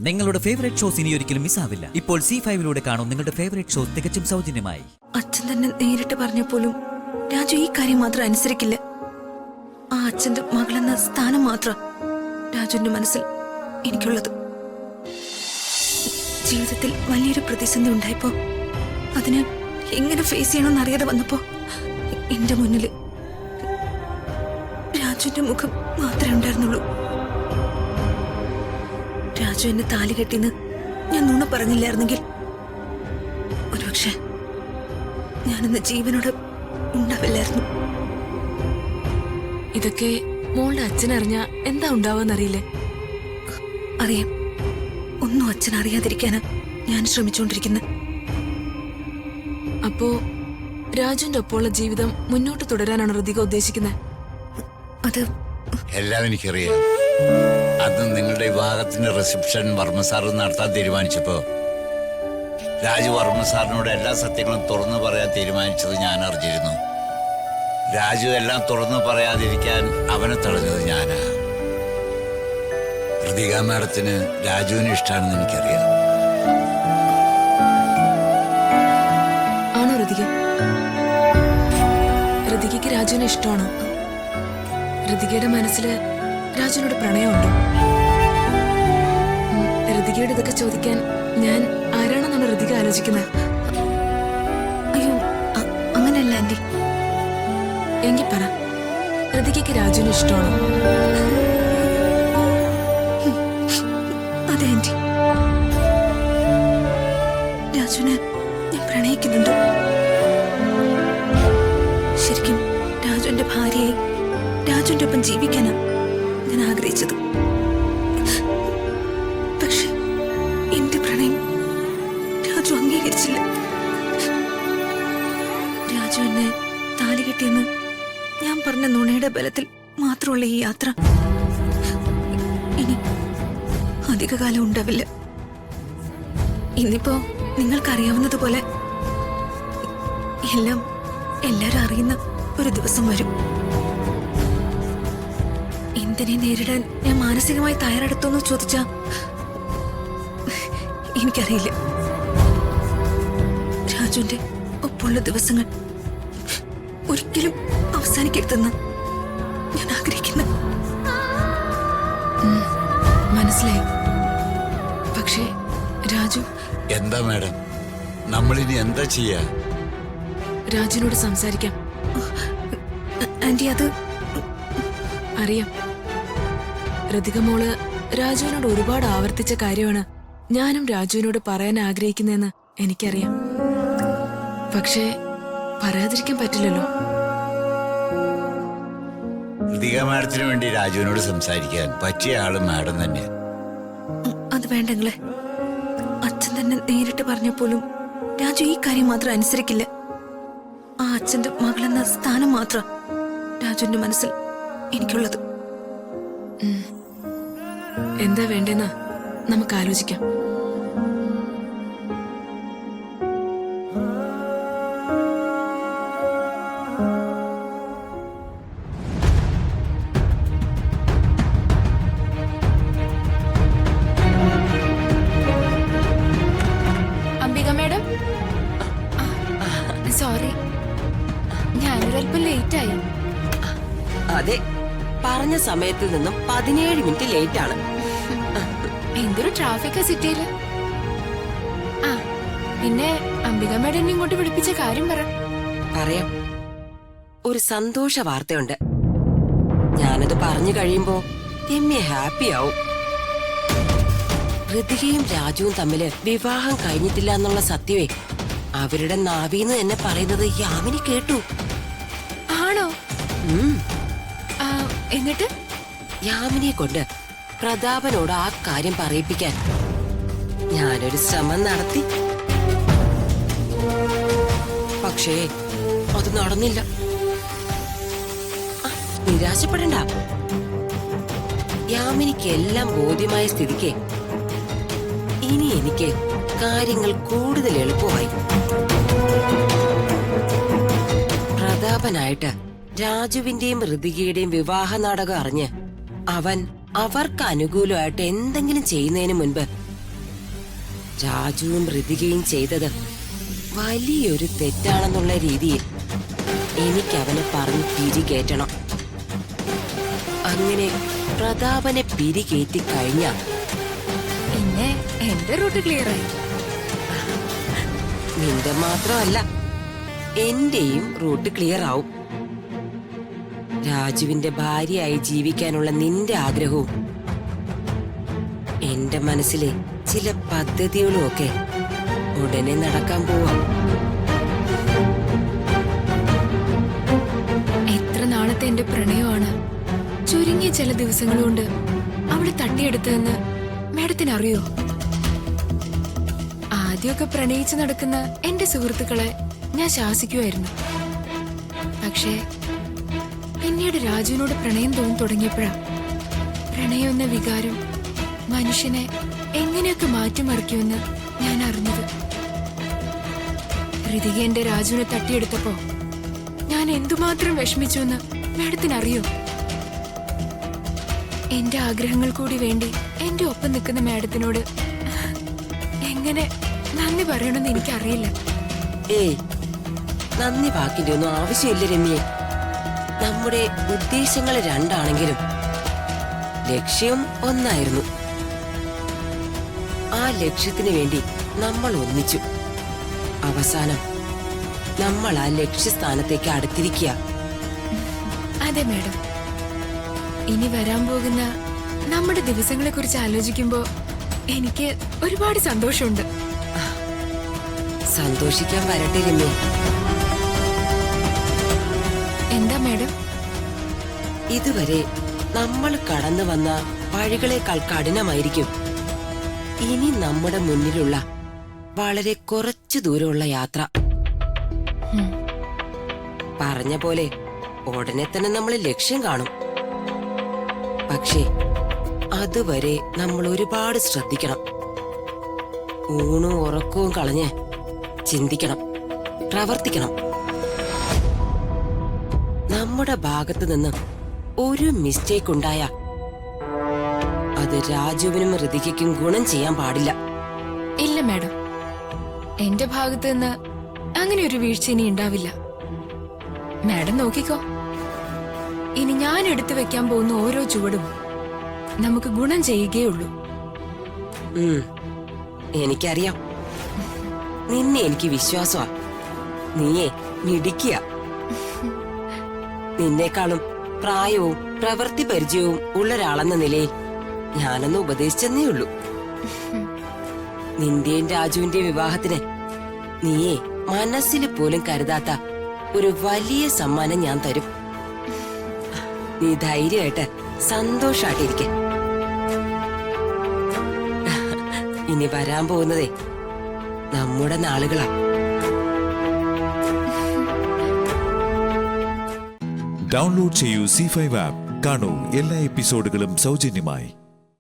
നിങ്ങളുടെ favourite shows ഇനി ഒരിക്കലും മിസ്സാവില്ല. ഇപ്പോൾ C5 കാണും നിങ്ങളുടെ ഫേവറേറ്റ് ഷോസ് തികച്ചും സൗജന്യമായി. അച്ഛൻ തന്നെ നേരിട്ട് പറഞ്ഞപ്പോലും രാജു ഈ കാര്യം മാത്രം അനുസരിക്കില്ല. ആ അച്ഛന്റെ മകളെന്ന സ്ഥാനം മാത്രം രാജുവിന്റെ മനസ്സിൽ എനിക്കുള്ളത്. ജീവിതത്തിൽ വലിയൊരു പ്രതിസന്ധി ഉണ്ടായപ്പോ അതിന് എങ്ങനെ ഫേസ് ചെയ്യണമെന്ന് അറിയാതെ വന്നപ്പോ എന്റെ മുന്നില് രാജുവിന്റെ മുഖം മാത്രമേ ഉണ്ടായിരുന്നുള്ളൂ. രാജു എന്നെ താലി കെട്ടിന്ന് ഞാൻ നുണ പറഞ്ഞില്ലായിരുന്നെങ്കിൽ ഒരുപക്ഷെ ഞാനിന്ന് ജീവനോടെ ഉണ്ടാവില്ലായിരുന്നു. ഇതൊക്കെ മോളുടെ അച്ഛനറിഞ്ഞ എന്താ ഉണ്ടാവുമെന്നറിയില്ലേ? അറിയാം. ഒന്നും അച്ഛൻ അറിയാതിരിക്കാനാ ഞാൻ ശ്രമിച്ചുകൊണ്ടിരിക്കുന്നത്. അപ്പോ രാജുവിന്റെ ഒപ്പമുള്ള ജീവിതം മുന്നോട്ട് തുടരാനാണ് ഋതിക ഉദ്ദേശിക്കുന്നത്? അത് എല്ലാം എനിക്കറിയാം. അന്ന് നിങ്ങളുടെ വിവാഹത്തിന്റെ റിസപ്ഷൻ വർമ്മ സാർ നടത്താൻ തീരുമാനിച്ചപ്പോ രാജു വർമ്മ സാറിനോട് എല്ലാ സത്യങ്ങളും തുറന്നു പറയാൻ തീരുമാനിച്ചത് ഞാൻ അറിഞ്ഞിരുന്നു. രാജു എല്ലാം തുറന്നു പറയാതിരിക്കാൻ അവനെ തടഞ്ഞത് ഞാനാ. ഋതിക മാഡത്തിന് രാജുവിന് ഇഷ്ടമാണെന്ന് എനിക്കറിയാം. ആണോ ഋതിക? ഋതികയ്ക്ക് രാജുവിനെ ഇഷ്ടമാണോ? ഋതികയുടെ മനസ്സില് രാജുവിനോട് പ്രണയമുണ്ടോ? ഋതികയോട് ഇതൊക്കെ ചോദിക്കാൻ ഞാൻ ആരാണെന്നാണ് ഋതിക ആലോചിക്കുന്നത്? അയ്യോ, അങ്ങനെയല്ല ആന്റി. എങ്കിൽ പറ, ഋതികയ്ക്ക് രാജുവിനെ ഇഷ്ടമാണോ? അതെ ആന്റി, രാജുവിനെ ഞാൻ പ്രണയിക്കുന്നുണ്ട്. ശരിക്കും രാജുവിന്റെ ഭാര്യയെ രാജുവിന്റെ ഒപ്പം ജീവിക്കാനാ ഞാൻ ആഗ്രഹിച്ചത്. പക്ഷെ എന്റെ പ്രണയം രാജു അംഗീകരിച്ചില്ല. രാജു എന്നെ താലി കെട്ടിയെന്ന് ഞാൻ പറഞ്ഞ നുണയുടെ ബലത്തിൽ മാത്രമുള്ള ഈ യാത്ര ഇനി അധികകാലം ഉണ്ടാവില്ല. ഇന്നിപ്പോ നിങ്ങൾക്കറിയാവുന്നതുപോലെ എല്ലാരും അറിയുന്ന ഒരു ദിവസം വരും. എന്തിനെ നേരിടാൻ ഞാൻ മാനസികമായി തയ്യാറെടുത്തോന്ന് ചോദിച്ചാ എനിക്കറിയില്ല. രാജുവിന്റെ ഒപ്പമുള്ള ദിവസങ്ങൾ ഒരിക്കലും അവസാനിക്കരുതെന്ന് ഞാൻ ആഗ്രഹിക്കുന്നു. മനസ്സിലായി. പക്ഷേ രാജു... എന്താ മാഡം, നമ്മളിനി എന്താ ചെയ്യാ? രാജുവിനോട് സംസാരിക്കാം. ആന്റി, അത് അറിയാം. ഋതിക മോള് രാജുവിനോട് ഒരുപാട് ആവർത്തിച്ച കാര്യമാണ് ഞാനും രാജുവിനോട് പറയാൻ ആഗ്രഹിക്കുന്നതെന്ന് എനിക്കറിയാം. പക്ഷേ പറയാതിരിക്കാൻ പറ്റില്ലല്ലോ. ഋതിക മാഡത്തിന് വേണ്ടി രാജുവിനോട് സംസാരിക്കാൻ പറ്റിയ ആള് മാഡം തന്നെ. അത് വേണ്ടെങ്കിലേ. അച്ഛൻ തന്നെ നേരിട്ട് പറഞ്ഞപ്പോലും രാജു ഈ കാര്യം മാത്രം അനുസരിക്കില്ല. ആ അച്ഛന്റെ മകളെന്ന സ്ഥാനം മാത്രം രാജുവിന്റെ മനസ്സിൽ എനിക്കുള്ളത്. എന്താ വേണ്ടെന്ന് നമുക്ക് ആലോചിക്കാം. അംബിക മാഡം, സോറി, ഞാനൊരല്പം ലേറ്റായി. അതെ, പറഞ്ഞ സമയത്തിൽ നിന്നും 17 മിനിറ്റ് ലേറ്റ് ആണ്. എന്തൊരു ട്രാഫിക്കാ സിറ്റിയില്. ആ പിന്നെ അംബിക മാഡം എന്നെ ഇങ്ങോട്ട് വിളിപ്പിച്ച കാര്യം പറയാം. ഒരു സന്തോഷ വാർത്തയുണ്ട്. ഞാനത് പറഞ്ഞു കഴിയുമ്പോ രമ്യ ഹാപ്പി ആവും. ഋതികയും രാജുവും തമ്മില് വിവാഹം കഴിഞ്ഞിട്ടില്ല എന്നുള്ള സത്യമേ അവരുടെ നാവീന്ന് എന്നെ പറയുന്നത് യാമിനി കേട്ടു. ആണോ? എന്നിട്ട് യാമിനിയെ കൊണ്ട് പ്രതാപനോട് ആ കാര്യം പറയിപ്പിക്കാൻ ഞാനൊരു ശ്രമം നടത്തി. പക്ഷേ അത് നടന്നില്ല. നിരാശപ്പെടണ്ട. യാമിനിക്ക് എല്ലാം ബോധ്യമായ സ്ഥിതിക്ക് ഇനി എനിക്ക് കാര്യങ്ങൾ കൂടുതൽ എളുപ്പമായി. പ്രതാപനായിട്ട് രാജുവിന്റെയും ഋതികയുടെയും വിവാഹ നാടകം അറിഞ്ഞ് അവൻ അവർക്ക് അനുകൂലമായിട്ട് എന്തെങ്കിലും ചെയ്യുന്നതിന് മുൻപ് രാജുവും ഋതികയും ചെയ്തത് വലിയൊരു തെറ്റാണെന്നുള്ള രീതിയിൽ എനിക്ക് അവനെ പറഞ്ഞ് പിരികേറ്റണം. അങ്ങനെ പ്രതാപനെ പിരികേറ്റി കഴിഞ്ഞാൽ പിന്നെ എന്റെ റൂട്ട് ക്ലിയർ ആയി. നിന്റെ മാത്രമല്ല എന്റെയും റൂട്ട് ക്ലിയർ ആവും. രാജുവിന്റെ ഭാര്യയായി ജീവിക്കാനുള്ള നിന്റെ ആഗ്രഹവും എന്റെ മനസ്സിലെ ചില പദ്ധതികളും ഒക്കെ ഉടനെ നടക്കാൻ പോവാം. എത്ര നാളത്തെ എന്റെ പ്രണയമാണ് ചുരുങ്ങിയ ചില ദിവസങ്ങൾ കൊണ്ട് അവള് തട്ടിയെടുത്തതെന്ന് മാഡത്തിന് അറിയോ? ആദ്യമൊക്കെ പ്രണയിച്ച് നടക്കുന്ന എന്റെ സുഹൃത്തുക്കളെ ഞാൻ ശാസിക്കുമായിരുന്നു. പക്ഷേ പിന്നീട് രാജുവിനോട് പ്രണയം തോന്നി തുടങ്ങിയപ്പോഴാ പ്രണയം എന്ന വികാരം മനുഷ്യനെ എങ്ങനെയൊക്കെ മാറ്റിമറിക്കുമെന്ന് ഞാൻ അറിഞ്ഞത്. ഋതിക എന്റെ രാജുവിനെ തട്ടിയെടുത്തപ്പോ ഞാൻ എന്തുമാത്രം വിഷമിച്ചുവെന്ന് മാഡത്തിന് അറിയോ? എന്റെ ആഗ്രഹങ്ങൾ കൂടി വേണ്ടി എന്റെ ഒപ്പം നിൽക്കുന്ന മാഡത്തിനോട് എങ്ങനെ നന്ദി പറയണമെന്ന് എനിക്കറിയില്ല. ഏയ്, നന്ദി വാക്കിന്റെ ഒന്നും ആവശ്യമില്ല രമ്യേ. നമ്മുടെ ഉദ്ദേശങ്ങൾ രണ്ടാണെങ്കിലും ലക്ഷ്യം ഒന്നായിരുന്നു. ആ ലക്ഷ്യത്തിന് വേണ്ടി നമ്മൾ ഒന്നിച്ചു. അവസാനം നമ്മൾ ആ ലക്ഷ്യസ്ഥാനത്തേക്ക് അടുത്തിരിക്കുക. അതെ മാഡം. ഇനി വരാൻ പോകുന്ന നമ്മുടെ ദിവസങ്ങളെ കുറിച്ച് ആലോചിക്കുമ്പോ എനിക്ക് ഒരുപാട് സന്തോഷമുണ്ട്. സന്തോഷിക്കാൻ വരട്ടെ രമ്യ. എന്താ മാഡം? ഇതുവരെ നമ്മൾ കടന്നു വന്ന വഴികളേക്കാൾ കഠിനമായിരിക്കും ഇനി നമ്മുടെ മുന്നിലുള്ള വളരെ കുറച്ചു ദൂരമുള്ള യാത്ര. പറഞ്ഞ പോലെ ഉടനെ തന്നെ നമ്മൾ ലക്ഷ്യം കാണും. പക്ഷേ അതുവരെ നമ്മൾ ഒരുപാട് ശ്രദ്ധിക്കണം. ഊണും ഉറക്കവും കളഞ്ഞ് ചിന്തിക്കണം, പ്രവർത്തിക്കണം. നമ്മുടെ ഭാഗത്ത് നിന്ന് ഒരു മിസ്റ്റേക്ക് ഉണ്ടായ അത് രാജുവിനും ഋതികയ്ക്കും ഗുണം ചെയ്യാൻ പാടില്ല. ഇല്ല മാഡം, എന്റെ ഭാഗത്ത് നിന്ന് അങ്ങനെ ഒരു വീഴ്ച ഇനി ഉണ്ടാവില്ല. മാഡം നോക്കിക്കോ, ഇനി ഞാൻ എടുത്തു വെക്കാൻ പോകുന്ന ഓരോ ചുവടും നമുക്ക് ഗുണം ചെയ്യുകയുള്ളൂ. എനിക്കറിയാം, നിന്നെ എനിക്ക് വിശ്വാസമാ. നീയേ മിടിക്കുക. നിന്നേക്കാളും പ്രായവും പ്രവൃത്തി പരിചയവും ഉള്ള ഒരാളെന്ന നിലയിൽ ഞാനൊന്ന് ഉപദേശിച്ചെന്നേ ഉള്ളൂ. നിന്റെയും രാജുവിന്റെ വിവാഹത്തിന് നീയേ മനസ്സിൽ പോലും കരുതാത്ത ഒരു വലിയ സമ്മാനം ഞാൻ തരും. നീ ധൈര്യമായിട്ട് സന്തോഷായിട്ടിരിക്ക. ഇനി വരാൻ പോകുന്നതേ നമ്മുടെ നാളുകളാ. ഡൗൺലോഡ് ചെയ്യൂ C5 ആപ്പ്. കാണൂ എല്ലാ എപ്പിസോഡുകളും സൗജന്യമായി.